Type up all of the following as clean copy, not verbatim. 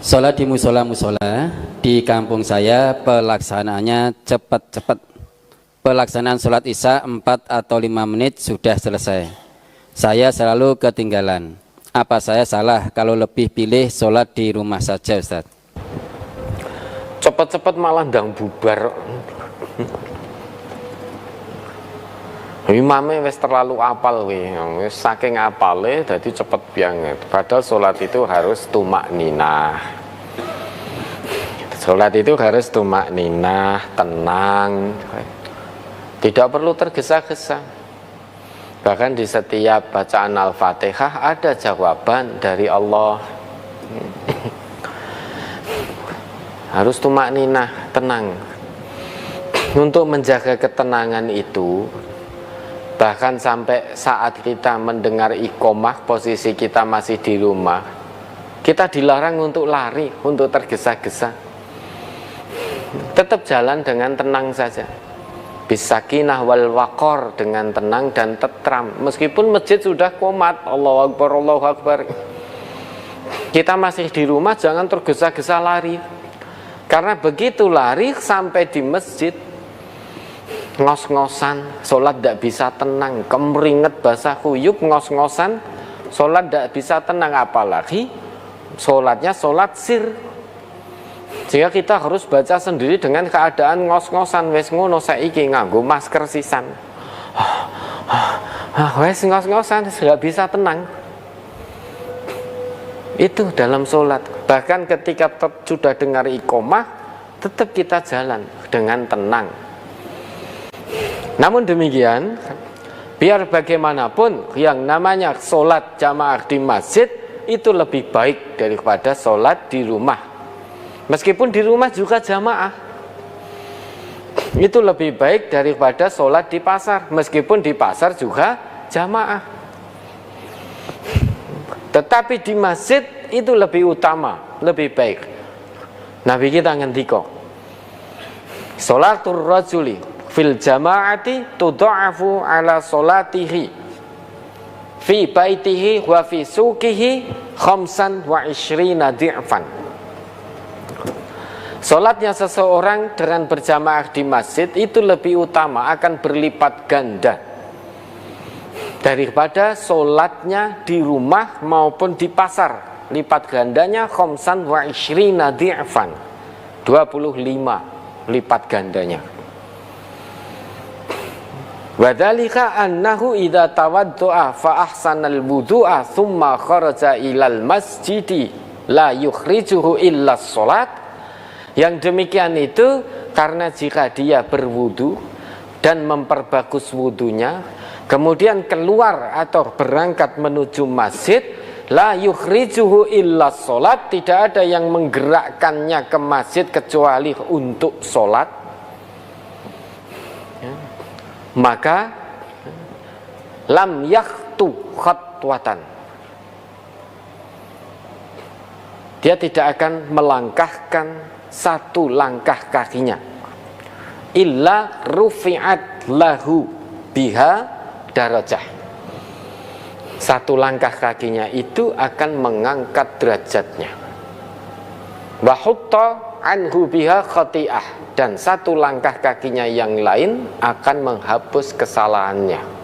Sholat di musola-musola di kampung saya pelaksanaannya cepat-cepat. Pelaksanaan sholat isya 4 atau 5 menit sudah selesai. Saya selalu ketinggalan. Apa saya salah kalau lebih pilih sholat di rumah saja, Ustaz? Cepet-cepet malah ndang bubar. Imamnya wis terlalu apal wis saking apale dadi cepet banget. Padahal sholat itu harus tumak ninah. Sholat itu harus tumak ninah, tenang. Tidak perlu tergesa-gesa. Bahkan di setiap bacaan Al-Fatihah ada jawaban dari Allah. Harus tumak ninah, tenang. Untuk menjaga ketenangan itu, bahkan sampai saat kita mendengar iqomah, posisi kita masih di rumah, kita dilarang untuk lari, untuk tergesa-gesa. Tetap jalan dengan tenang saja, bisakinah wal waqor, dengan tenang dan tetram. Meskipun masjid sudah qomat, Allahu Akbar, Allahu Akbar, kita masih di rumah, jangan tergesa-gesa lari. Karena begitu lari sampai di masjid, ngos-ngosan, sholat tidak bisa tenang, kemeringet basah kuyup, ngos-ngosan, sholat tidak bisa tenang. Apalagi sholatnya sholat sir, sehingga kita harus baca sendiri dengan keadaan ngos-ngosan. Wes ngono saiki nganggo masker sisan, wes ngos-ngosan, tidak bisa tenang. Itu dalam sholat. Bahkan ketika sudah dengar iqomah, tetap kita jalan dengan tenang. Namun demikian, biar bagaimanapun, yang namanya sholat jamaah di masjid itu lebih baik daripada sholat di rumah. Meskipun di rumah juga jamaah, itu lebih baik daripada sholat di pasar. Meskipun di pasar juga jamaah, tetapi di masjid itu lebih utama, lebih baik. Nabi kita ngendika, sholatul rajuli fil jama'ati tudha'afu ala sholatihi fi baitihi wa fi suqihi khamsan wa ishrina di'fan. Sholatnya seseorang dengan berjamaah di masjid itu lebih utama, akan berlipat ganda daripada sholatnya di rumah maupun di pasar. Lipat gandanya khamsan wa ishrina di'fan, 25 lipat gandanya. Wadhalika annahu idza tawaddu'a fa ahsanal wudu'a thumma kharaja ilal masjidi la yukhrijuhu illa sholat. Yang demikian itu karena jika dia berwudu dan memperbagus wudunya, kemudian keluar atau berangkat menuju masjid, la yukhrijuhu illa sholat, tidak ada yang menggerakkannya ke masjid kecuali untuk sholat, maka lam yakhtu khatwatan, dia tidak akan melangkahkan satu langkah kakinya, illa rufi'at lahu biha darajah. Satu langkah kakinya itu akan mengangkat derajatnya. Wa hutta anhu biha khati'ah, dan satu langkah kakinya yang lain akan menghapus kesalahannya.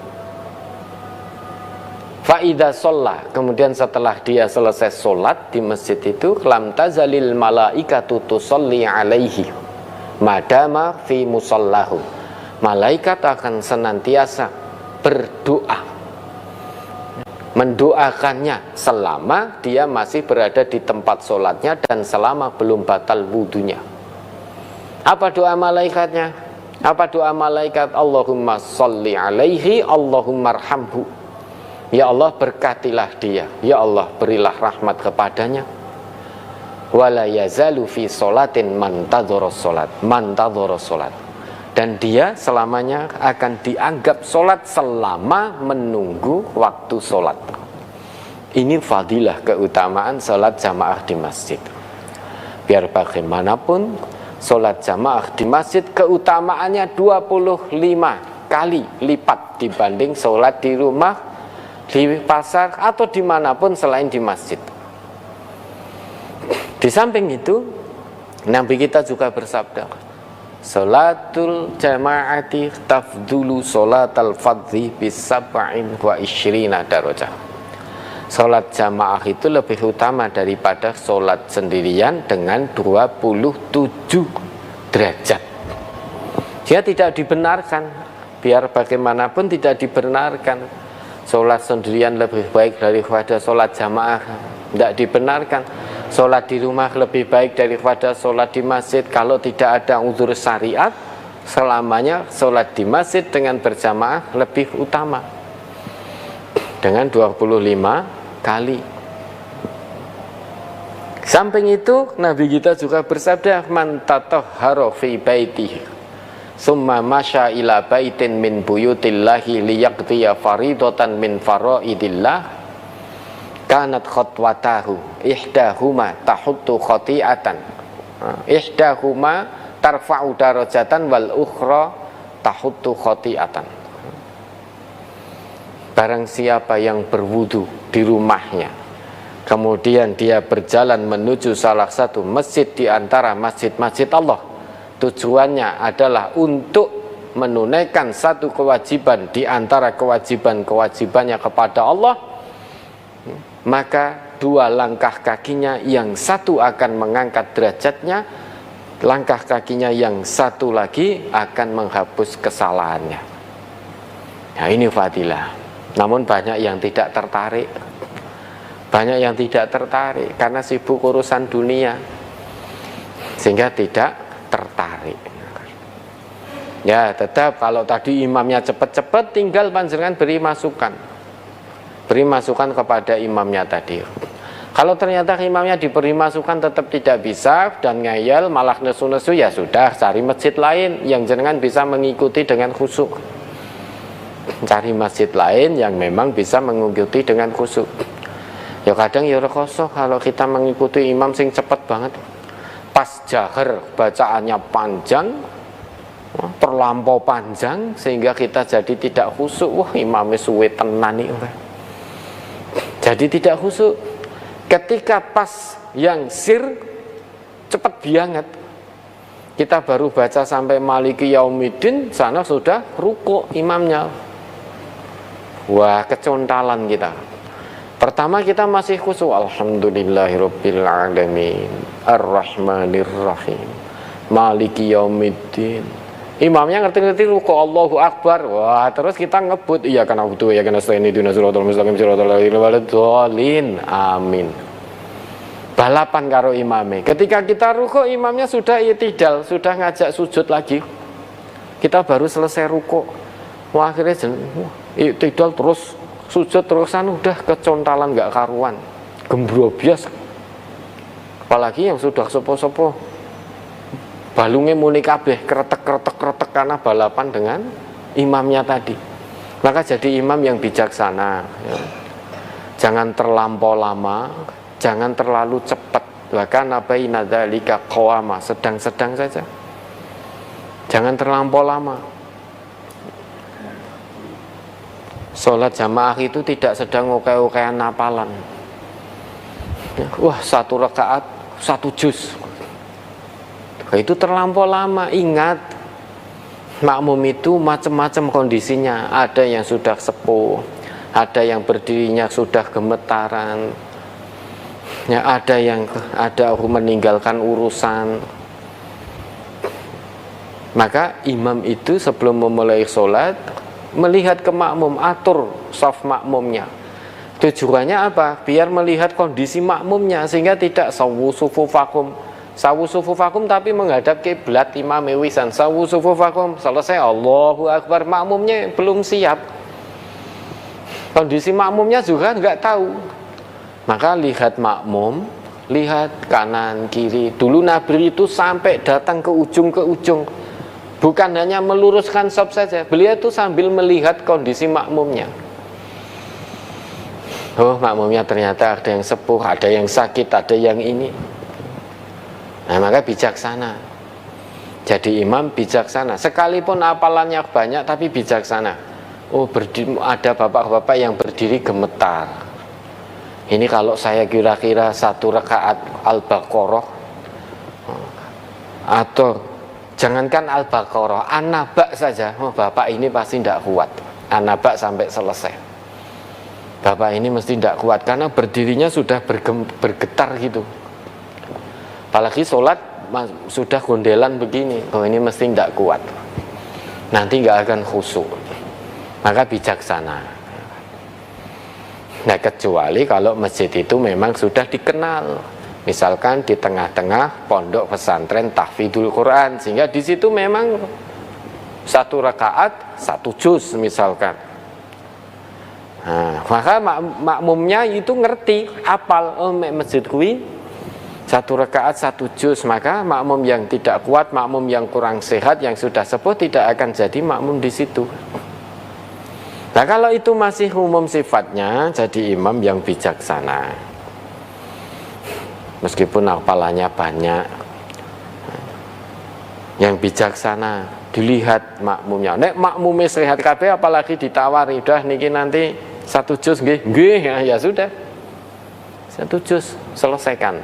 Fa'idha sholat, kemudian setelah dia selesai sholat di masjid itu, lam tazalil malaikatu tusalli alaihi madama fi musallahu, malaikat akan senantiasa berdoa, mendoakannya selama dia masih berada di tempat sholatnya dan selama belum batal wudunya. Apa doa malaikatnya? Apa doa malaikat? Allahumma sholli alaihi, Allahumma arhamhu, ya Allah berkatilah dia, ya Allah berilah rahmat kepadanya. Wala yazalu fi sholatin mantadhara sholat, dan dia selamanya akan dianggap sholat selama menunggu waktu sholat. Ini fadilah, keutamaan sholat jamaah di masjid. Biar bagaimanapun, sholat jamaah di masjid keutamaannya 25 kali lipat dibanding sholat di rumah, di pasar, atau dimanapun selain di masjid. Di samping itu, Nabi kita juga bersabda, salatul jama'ati tafdulu salatal fadhi bisab'in wa isyrina darajah. Salat jamaah itu lebih utama daripada salat sendirian dengan 27 derajat. Dia tidak dibenarkan, biar bagaimanapun tidak dibenarkan. Salat sendirian lebih baik daripada salat jamaah, tidak dibenarkan. Salat di rumah lebih baik daripada salat di masjid. Kalau tidak ada uzur syariat, selamanya salat di masjid dengan berjamaah lebih utama dengan 25 kali. Samping itu, Nabi kita juga bersabda, man tatahhara fi baitihi summa masya ila baitin min buyutillahi liyaqdiya faridatan min faraidillah kanat khutwatahu ihdahuma tahuttu khati'atan ihdahuma tarfa'u darajatan wal ukhra tahuttu khati'atan. Barang siapa yang berwudu di rumahnya, kemudian dia berjalan menuju salah satu masjid di antara masjid-masjid Allah, tujuannya adalah untuk menunaikan satu kewajiban di antara kewajiban-kewajibannya kepada Allah, maka dua langkah kakinya yang satu akan mengangkat derajatnya, langkah kakinya yang satu lagi akan menghapus kesalahannya. Nah, ini fadilah. Namun banyak yang tidak tertarik. Banyak yang tidak tertarik karena sibuk urusan dunia, sehingga tidak tertarik. Ya, tetap kalau tadi imamnya cepat-cepat, tinggal panjenengan beri masukan. Beri masukan kepada imamnya tadi. Kalau ternyata imamnya diberi masukan tetap tidak bisa dan ngeyel malah nesu-nesu, ya sudah, cari masjid lain yang jenengan bisa mengikuti dengan khusyuk. Cari masjid lain yang memang bisa mengikuti dengan khusyuk. Ya kadang ya rekoso kalau kita mengikuti imam sing cepet banget, pas jahar bacaannya panjang, terlampau panjang sehingga kita jadi tidak khusyuk. Wah, imamnya suwe tenan iki. Jadi tidak khusyuk. Ketika pas yang sir cepat banget, kita baru baca sampai Maliki Yaumiddin, sana sudah ruku imamnya. Wah, kecontalan kita. Pertama kita masih khusyuk, alhamdulillahirabbil alamin, arrahmanirrahim, Maliki Yaumiddin. Imamnya ngerti-ngerti ruku Allahu Akbar. Wah, terus kita ngebut, iya kan aku tuh ya kan nasta'in ihdinas siratal mustaqim siratal ladzina an'amta 'alaihim. Amin. Balapan karo imame. Ketika kita ruku, imamnya sudah i'tidal, sudah ngajak sujud lagi. Kita baru selesai ruku. Wah, akhirnya i'tidal terus sujud terusan, udah kecontalan gak karuan, gembrobias. Apalagi yang sudah sepo-sepo, balungnya muni kabeh kretek karena balapan dengan imamnya tadi. Maka jadi imam yang bijaksana, ya. Jangan terlampau lama, jangan terlalu cepat. Bahkan baina dzalika qawama, sedang-sedang saja. Jangan terlampau lama. Sholat jamaah itu tidak sedang oke-okean napalan. Wah, satu rakaat, satu juz. Itu terlampau lama. Ingat, makmum itu macam-macam kondisinya. Ada yang sudah sepuh, ada yang berdirinya sudah gemetaran, ya, ada yang meninggalkan urusan. Maka imam itu sebelum memulai sholat melihat ke makmum, atur saf makmumnya. Tujuannya apa? Biar melihat kondisi makmumnya sehingga tidak sawu sufufakum tapi menghadap kiblat imam wisan. Sawu sufufakum, selesai Allahu Akbar, makmumnya belum siap. Kondisi makmumnya juga nggak tahu. Maka lihat makmum, lihat kanan kiri. Dulu Nabi itu sampai datang ke ujung. Bukan hanya meluruskan saf saja, beliau itu sambil melihat kondisi makmumnya. Oh, makmumnya ternyata ada yang sepuh, ada yang sakit, ada yang ini. Nah, maka bijaksana. Jadi imam bijaksana. Sekalipun hafalannya banyak tapi bijaksana. Oh, ada bapak-bapak yang berdiri gemetar. ini kalau saya kira-kira 1 rakaat Al-Baqarah, atau jangankan Al-Baqarah, An-Naba saja, bapak ini pasti tidak kuat. An-Naba sampai selesai, bapak ini mesti tidak kuat karena berdirinya sudah bergetar gitu. Apalagi sholat sudah gondelan begini, ini mesti tidak kuat, nanti nggak akan khusyuk. Maka bijaksana. Nah, kecuali kalau masjid itu memang sudah dikenal, misalkan di tengah-tengah pondok pesantren tahfidzul Quran, sehingga di situ memang 1 rakaat 1 juz misalkan. Nah, maka makmumnya itu ngerti, apal, masjid kui 1 rakaat 1 juz, maka makmum yang tidak kuat, makmum yang kurang sehat, yang sudah sepuh tidak akan jadi makmum di situ. Nah, kalau itu masih umum sifatnya, jadi imam yang bijaksana. Meskipun hafalannya banyak, yang bijaksana, dilihat makmumnya. Nek makmumnya sehat kabeh apalagi ditawari, udah niki nanti 1 juz nggih, ya sudah. 1 juz selesaikan.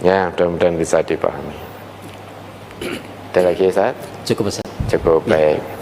Ya, mudah-mudahan bisa dipahami. Ada lagi, Ustaz? Cukup, Ustaz. Cukup, baik.